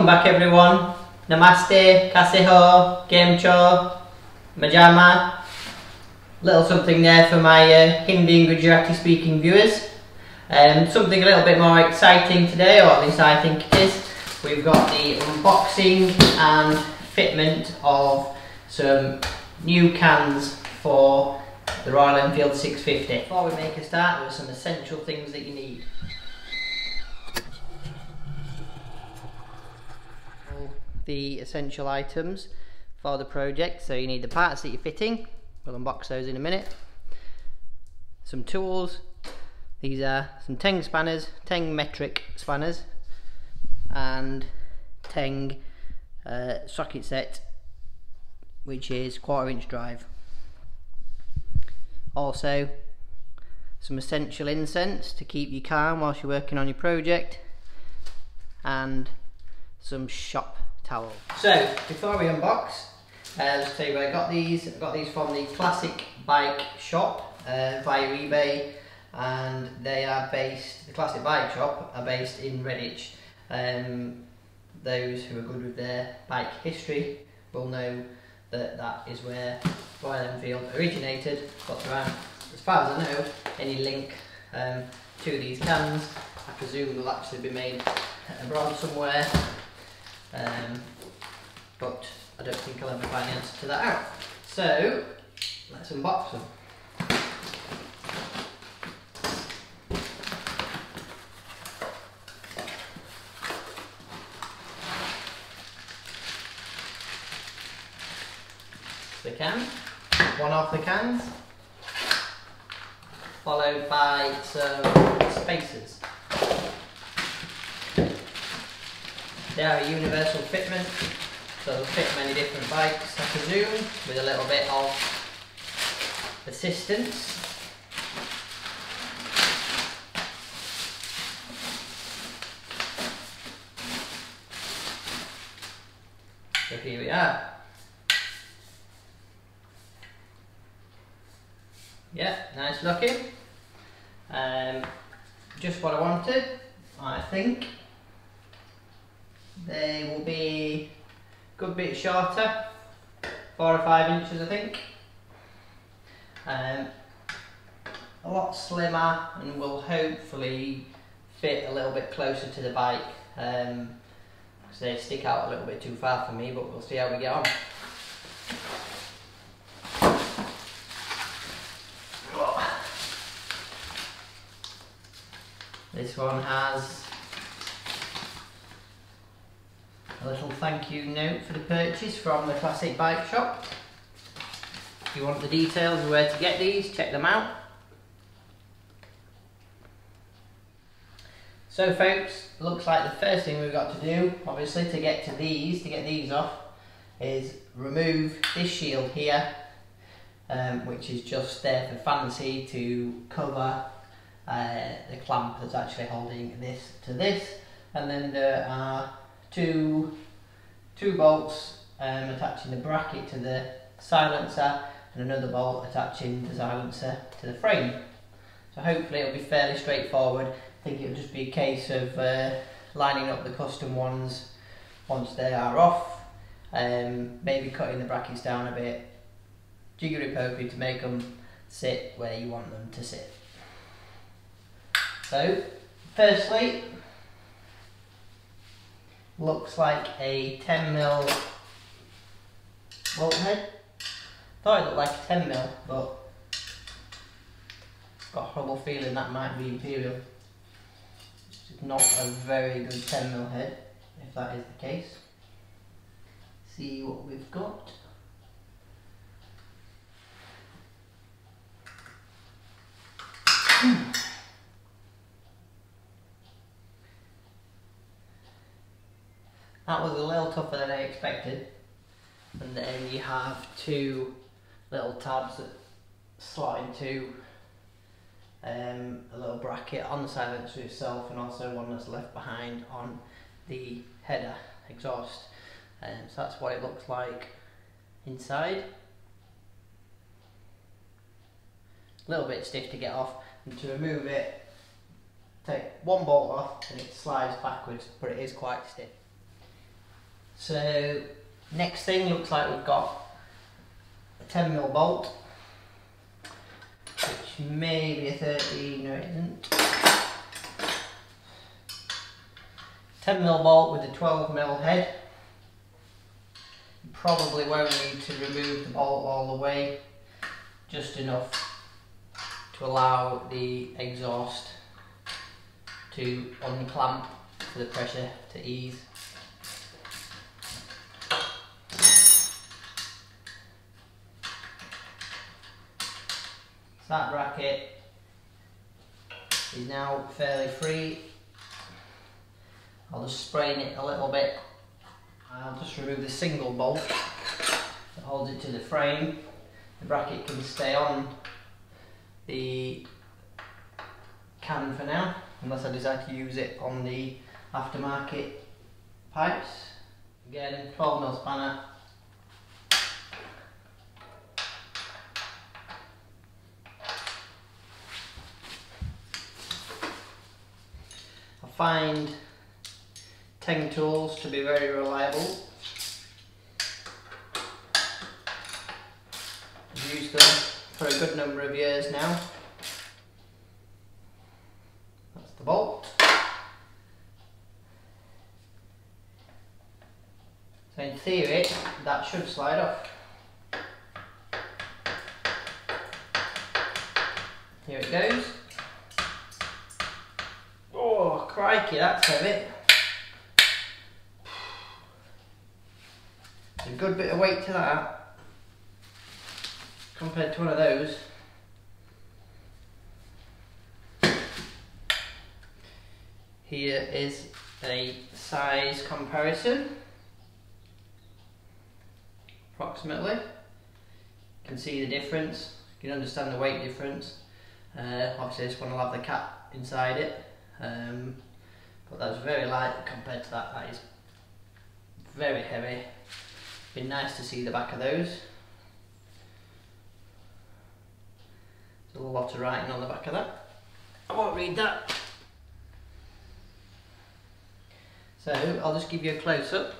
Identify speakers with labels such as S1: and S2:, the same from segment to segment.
S1: Welcome back everyone. Namaste, Kasiho, Gemcho, Majama. Little something there for my Hindi and Gujarati speaking viewers. Something a little bit more exciting today, or at least I think it is. We've got the unboxing and fitment of some new cans for the Royal Enfield 650. Before we make a start, there are some essential things that you need. The essential items for the project. So you need the parts that you're fitting. We'll unbox those in a minute. Some tools. These are some Teng spanners, Teng metric spanners, and Teng socket set, which is 1/4 inch drive. Also some essential incense to keep you calm whilst you're working on your project, and some shop towel. So before we unbox, let's tell you where I got these. I got these from the Classic Bike Shop via eBay, and they are based, the Classic Bike Shop are based in Redditch. Those who are good with their bike history will know that that is where Royal Enfield originated, but there aren't, as far as I know, any link to these cans. I presume they'll actually be made abroad somewhere. But I don't think I'll ever find the answer to that out. So let's unbox them. The can, one of the cans, followed by some spacers. They are a universal fitment, so they'll fit many different bikes, I presume, with a little bit of assistance. So here we are. Yeah, nice looking. Just what I wanted, I think. They will be a good bit shorter, 4 or 5 inches I think. A lot slimmer, and will hopefully fit a little bit closer to the bike, because they stick out a little bit too far for me, but we'll see how we get on. This one has a little thank you note for the purchase from the Classic Bike Shop. If you want the details of where to get these, check them out. So folks, looks like the first thing we've got to do, obviously, to get these off, is remove this shield here, which is just there for fancy to cover the clamp that's actually holding this to this, and then there are two bolts attaching the bracket to the silencer, and another bolt attaching the silencer to the frame. So hopefully it'll be fairly straightforward. I think it'll just be a case of lining up the custom ones once they are off, maybe cutting the brackets down a bit, jiggery pokery to make them sit where you want them to sit. So firstly, looks like a 10mm bolt head. Thought it looked like a 10mm, but got a horrible feeling that might be Imperial. It's not a very good 10mm head, if that is the case. See what we've got. That was a little tougher than I expected. And then you have two little tabs that slot into a little bracket on the silencer itself, and also one that's left behind on the header exhaust. So that's what it looks like inside. A little bit stiff to get off, and to remove it, take one bolt off and it slides backwards, but it is quite stiff. So next thing, looks like we've got a 10mm bolt, which may be a 30, no it isn't. 10mm bolt with a 12mm head. You probably won't need to remove the bolt all the way, just enough to allow the exhaust to unclamp for the pressure to ease. So that bracket is now fairly free. I'll just sprain it a little bit. I'll just remove the single bolt that holds it to the frame. The bracket can stay on the can for now, unless I decide to use it on the aftermarket pipes. Again, 12mm spanner. I find Teng tools to be very reliable. I've used them for a good number of years now. That's the bolt. So in theory, that should slide off. Here it goes. Oh, crikey, that's heavy. There's a good bit of weight to that, compared to one of those. Here is a size comparison. Approximately. You can see the difference, you can understand the weight difference. Obviously this one will have the cap inside it, but that's very light compared to that. That is very heavy. Been nice to see the back of those. There's a lot of writing on the back of that. I won't read that. So I'll just give you a close-up.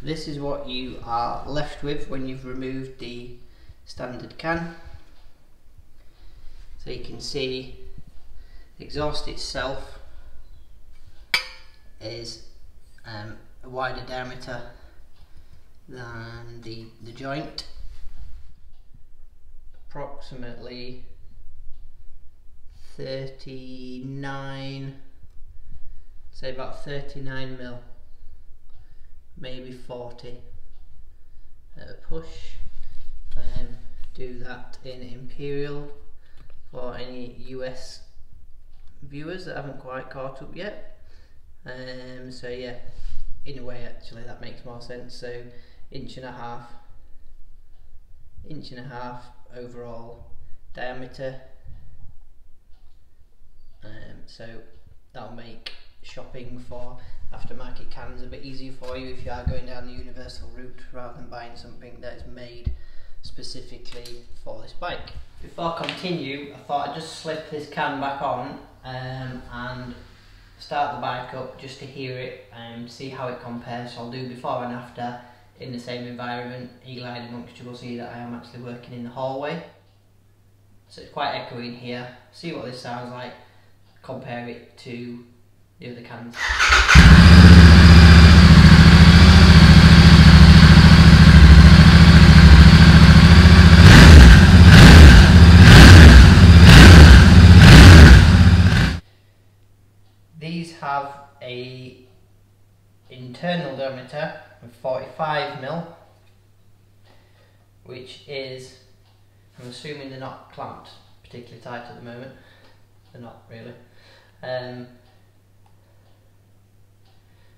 S1: This is what you are left with when you've removed the standard can. So you can see the exhaust itself is a wider diameter than the joint, approximately 39, say about 39mm. Maybe 40 at a push. Do that in Imperial for any US viewers that haven't quite caught up yet. So yeah, in a way actually that makes more sense. So inch and a half overall diameter. So that'll make shopping for aftermarket cans a bit easier for you if you are going down the universal route rather than buying something that is made specifically for this bike. Before I continue, I thought I'd just slip this can back on and start the bike up just to hear it and see how it compares. So I'll do before and after in the same environment. Eagle-eyed amongst you will see that I am actually working in the hallway. So it's quite echoey in here. See what this sounds like, compare it to the other cans. These have a internal diameter of 45mm, which is, I'm assuming they're not clamped particularly tight at the moment. They're not really.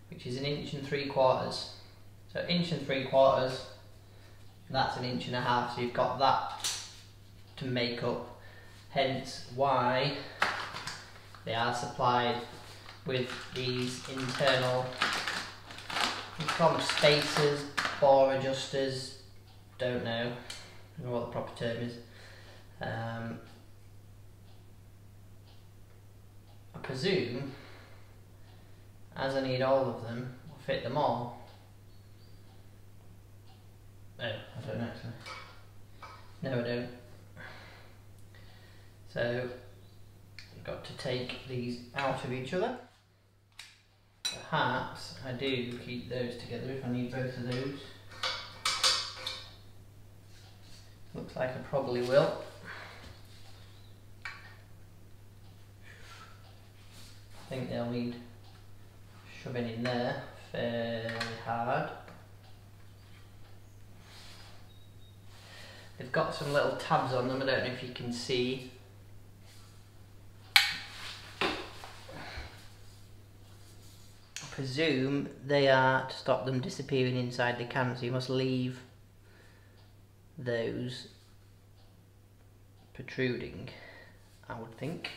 S1: Which is 1 3/4 inches. So 1 3/4 inches, that's 1.5 inches, so you've got that to make up, hence why they are supplied with these internal, you call them spacers, bore adjusters, don't know what the proper term is. I presume, as I need all of them, I'll fit them all. No, I don't actually. No, I don't. So, I've got to take these out of each other. Perhaps I do keep those together if I need both of those. Looks like I probably will. I think they'll need shoving in there fairly hard. They've got some little tabs on them, I don't know if you can see. I presume they are to stop them disappearing inside the can, so you must leave those protruding, I would think.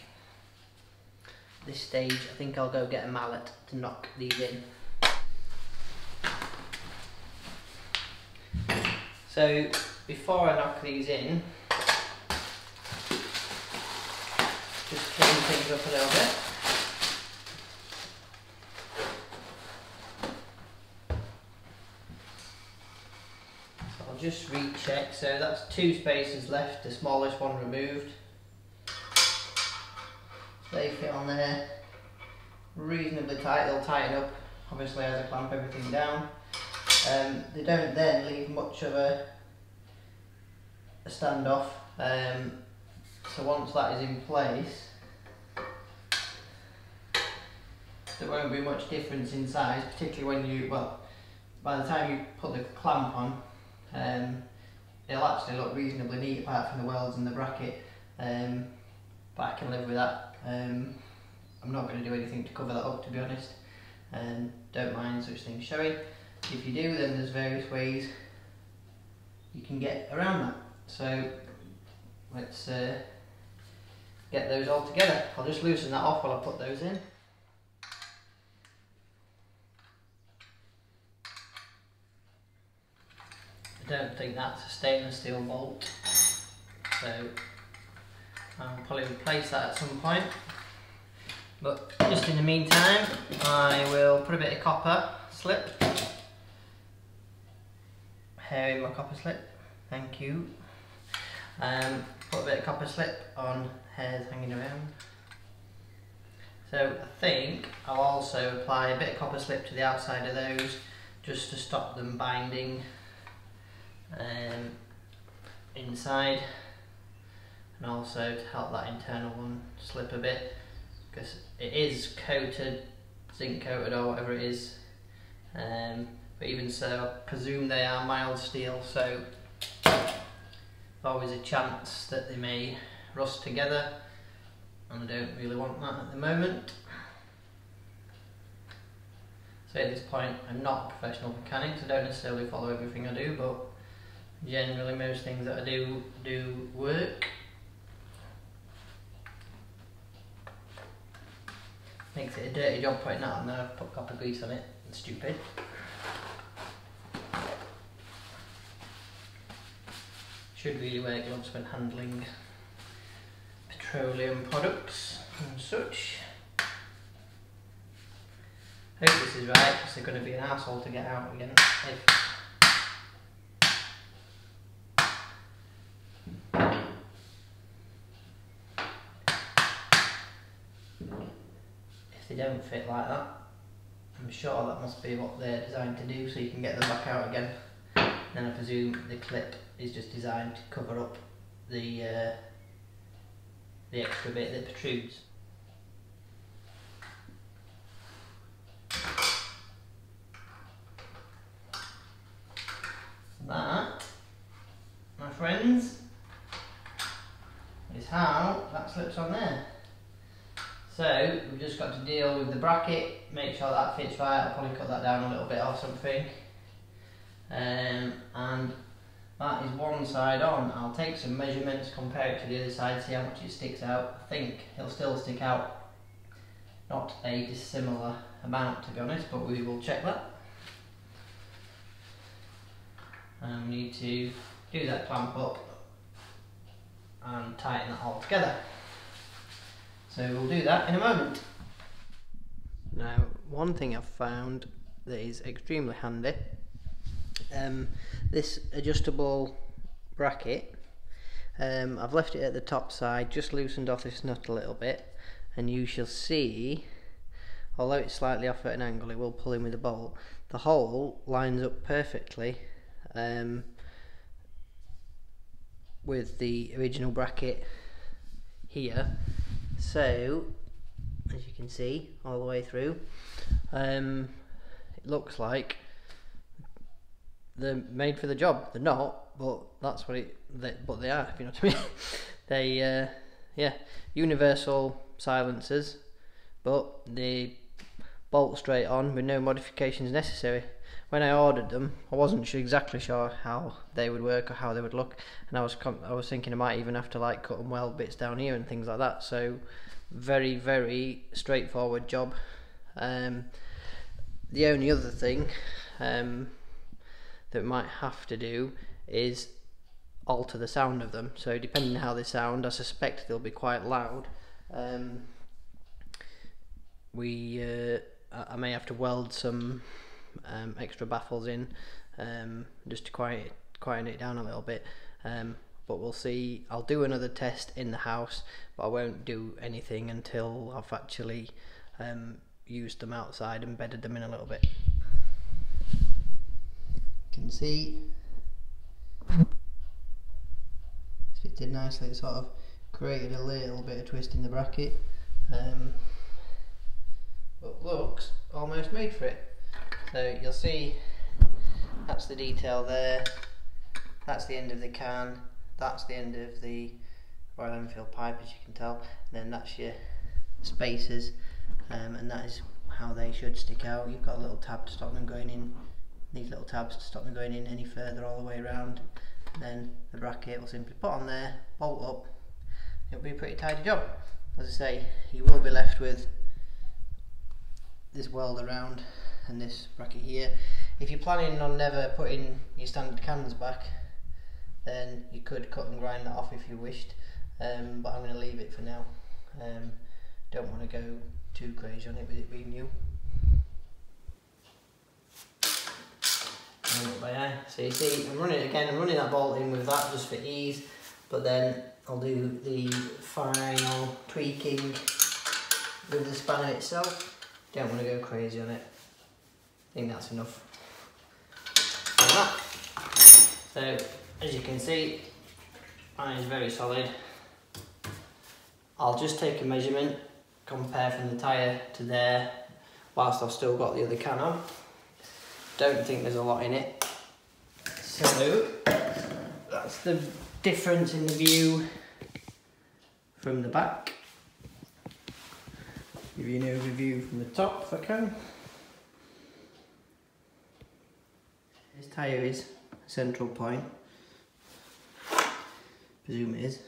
S1: At this stage, I think I'll go get a mallet to knock these in. So, before I knock these in, just clean things up a little bit. So I'll just recheck. So that's 2 spaces left, the smallest one removed. They fit on there reasonably tight. They'll tighten up obviously as I clamp everything down. They don't then leave much of a standoff, so once that is in place there won't be much difference in size, particularly when you, well, by the time you put the clamp on, it'll actually look reasonably neat apart from the welds and the bracket, but I can live with that. I'm not going to do anything to cover that up, to be honest, and don't mind such things showing. If you do, then there's various ways you can get around that. So let's get those all together. I'll just loosen that off while I put those in. I don't think that's a stainless steel bolt, so I'll probably replace that at some point. But just in the meantime, I will put a bit of copper slip. Hair in my copper slip, thank you. Put a bit of copper slip on hairs hanging around. So I think I'll also apply a bit of copper slip to the outside of those just to stop them binding inside, and also to help that internal one slip a bit, because it is coated, zinc coated or whatever it is, but even so I presume they are mild steel, so there's always a chance that they may rust together, and I don't really want that at the moment. So at this point I'm not a professional mechanic, so I don't necessarily follow everything I do, but generally most things that I do work. Makes it a dirty job putting that on there. I've put copper grease on it, it's stupid. Should really wear gloves when handling petroleum products and such. Hope this is right, because they're going to be an arsehole to get out again. If they don't fit like that, I'm sure that must be what they're designed to do, so you can get them back out again. Then I presume the clip is just designed to cover up the extra bit that protrudes. That, my friends, is how that slips on there. So we've just got to deal with the bracket, make sure that fits right. I'll probably cut that down a little bit or something. And that is one side on. I'll take some measurements, compare it to the other side, see how much it sticks out. I think it'll still stick out not a dissimilar amount, to be honest, but we will check that. And we need to do that clamp up and tighten that all together. So we'll do that in a moment. Now, one thing I've found that is extremely handy, this adjustable bracket, I've left it at the top side, just loosened off this nut a little bit, and you shall see, although it's slightly off at an angle, it will pull in with a bolt. The hole lines up perfectly with the original bracket here, so as you can see all the way through, it looks like they're made for the job. They're not, but that's what but they are, if you know what I mean. They yeah, universal silencers, but they bolt straight on with no modifications necessary. When I ordered them, I wasn't exactly sure how they would work or how they would look, and I was thinking I might even have to like cut and weld bits down here and things like that. So very, very straightforward job. The only other thing that we might have to do is alter the sound of them. So depending on how they sound, I suspect they'll be quite loud. I may have to weld some extra baffles in just to quieten it down a little bit, but we'll see. I'll do another test in the house, but I won't do anything until I've actually used them outside and bedded them in a little bit. You can see it's fitted nicely. It sort of created a little bit of twist in the bracket, but looks almost made for it. So you'll see that's the detail there, that's the end of the can, that's the end of the Royal Enfield pipe, as you can tell, and then that's your spacers, and that is how they should stick out. You've got a little tab to stop them going in, these little tabs to stop them going in any further all the way around, and then the bracket will simply put on there, bolt up. It'll be a pretty tidy job. As I say, you will be left with this weld around and this bracket here. If you're planning on never putting your standard cans back, then you could cut and grind that off if you wished, but I'm going to leave it for now. Don't want to go too crazy on it with it being new. So you see, I'm running that bolt in with that just for ease, but then I'll do the final tweaking with the spanner itself. Don't want to go crazy on it. I think that's enough. So as you can see, mine is very solid. I'll just take a measurement, compare from the tyre to there, whilst I've still got the other can on. Don't think there's a lot in it. So that's the difference in the view from the back. Give you an overview from the top if I can. This tyre is a central point, presume it is.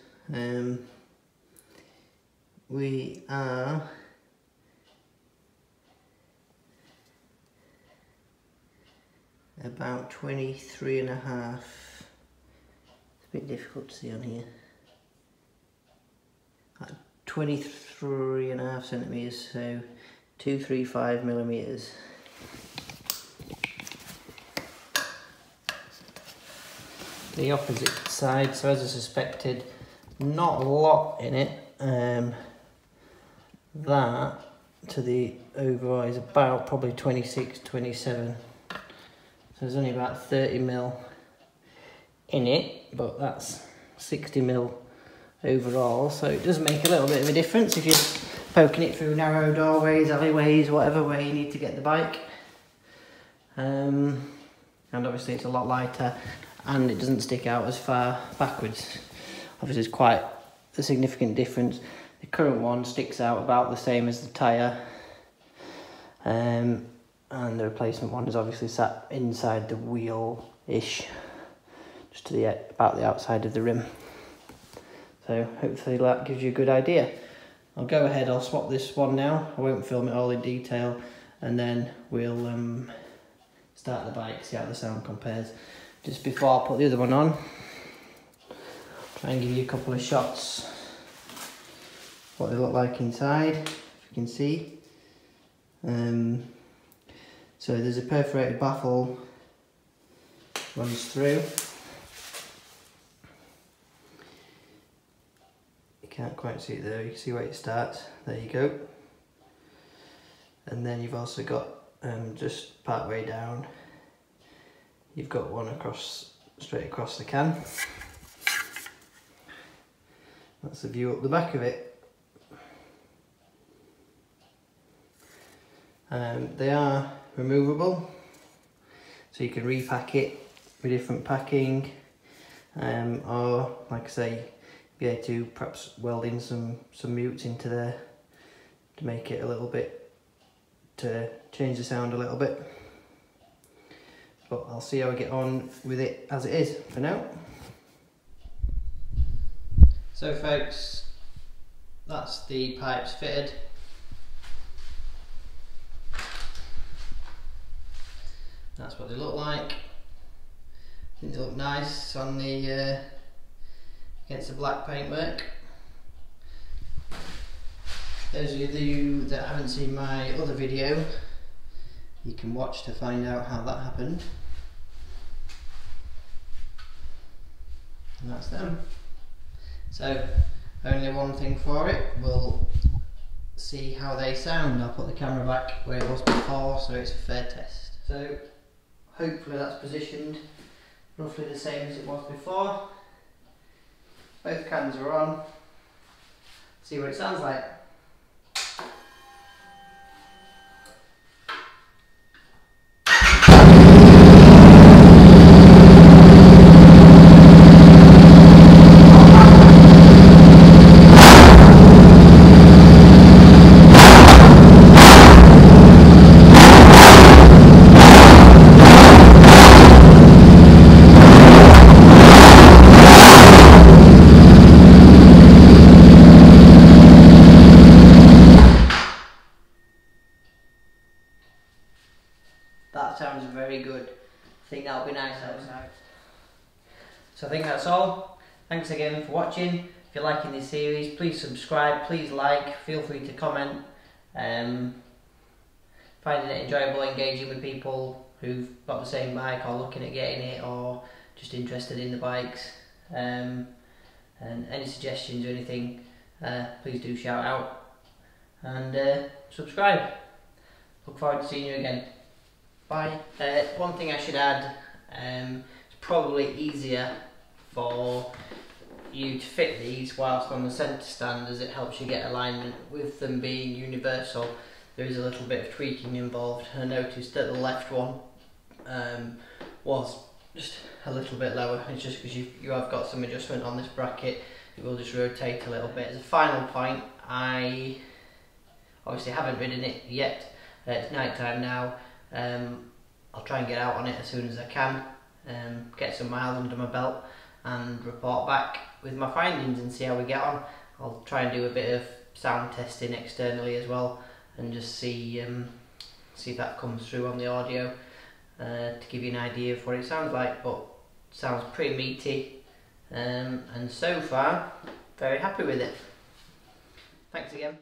S1: We are about 23.5. It's a bit difficult to see on here. 23.5 centimetres, so 235 millimetres. The opposite side, so as I suspected, not a lot in it. That to the overall is about probably 26, 27. So there's only about 30 mil in it, but that's 60 mil overall, so it does make a little bit of a difference if you're poking it through narrow doorways, alleyways, whatever way you need to get the bike. And obviously it's a lot lighter and it doesn't stick out as far backwards. Obviously it's quite a significant difference. The current one sticks out about the same as the tyre, and the replacement one is obviously sat inside the wheel-ish, just to about the outside of the rim. So hopefully that gives you a good idea. I'll go ahead, I'll swap this one now. I won't film it all in detail, and then we'll start the bike, see how the sound compares. Just before I put the other one on, Try and give you a couple of shots what they look like inside, if you can see. So there's a perforated baffle runs through. You can't quite see it there, you can see where it starts, there you go. And then you've also got, just part way down, you've got one straight across the can. That's the view up the back of it. They are removable, so you can repack it with different packing, or like I say, be able to perhaps weld in some mutes into there to make it a little bit, to change the sound a little bit. But I'll see how I get on with it as it is for now. So folks, that's the pipes fitted. That's what they look like. I think they look nice on the against the black paintwork. Those of you that haven't seen my other video, you can watch to find out how that happened. And that's them. So only one thing for it, we'll see how they sound. I'll put the camera back where it was before so it's a fair test. So hopefully that's positioned roughly the same as it was before. Both cans are on. See what it sounds like. That sounds very good. I think that'll be nice outside. So I think that's all. Thanks again for watching. If you're liking this series, please subscribe, please like, feel free to comment. Finding it enjoyable engaging with people who've got the same bike or looking at getting it or just interested in the bikes. And any suggestions or anything, please do shout out. And subscribe. Look forward to seeing you again. Bye. One thing I should add, it's probably easier for you to fit these whilst on the centre stand, as it helps you get alignment. With them being universal, there is a little bit of tweaking involved. I noticed that the left one was just a little bit lower. It's just because you have got some adjustment on this bracket, it will just rotate a little bit. As a final point, I obviously haven't ridden it yet. It's night time now. I'll try and get out on it as soon as I can, get some miles under my belt and report back with my findings and see how we get on. I'll try and do a bit of sound testing externally as well and just see if that comes through on the audio, to give you an idea of what it sounds like. But it sounds pretty meaty, and so far very happy with it. Thanks again.